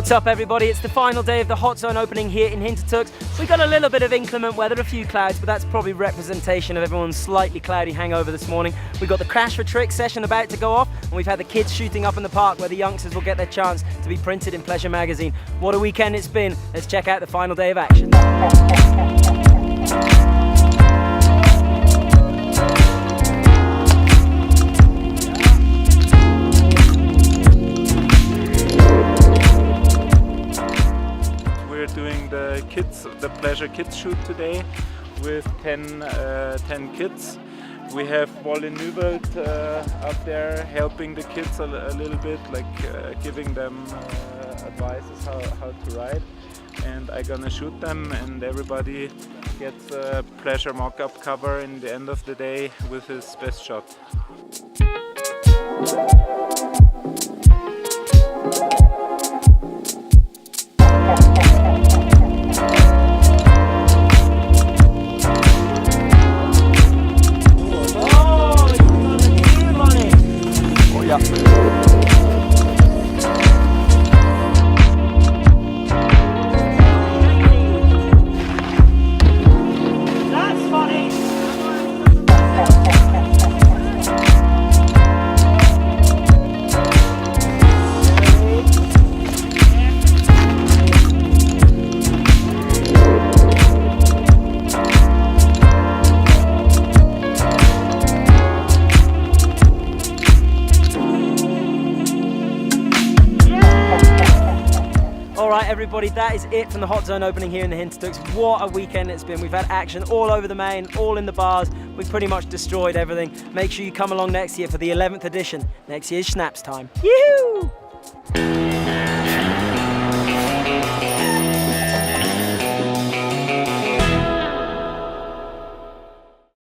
What's up everybody, it's the final day of the Hot Zone opening here in Hintertux. We got a little bit of inclement weather, a few clouds, but that's probably representation of everyone's slightly cloudy hangover this morning. We've got the Crash for Tricks session about to go off, and we've had the kids shooting up in the park where the youngsters will get their chance to be printed in Pleasure magazine. What a weekend it's been. Let's check out the final day of action. Doing the Pleasure Kids shoot today with 10 kids. We have Wally Newbold up there helping the kids a little bit, like giving them advices how to ride, and I'm gonna shoot them, and everybody gets a Pleasure mock-up cover in the end of the day with his best shot. Alright everybody, that is it from the Hot Zone opening here in the Hintertux. What a weekend it's been. We've had action all over the main, all in the bars. We've pretty much destroyed everything. Make sure you come along next year for the 11th edition. Next year's Schnapps time. Yoo-hoo!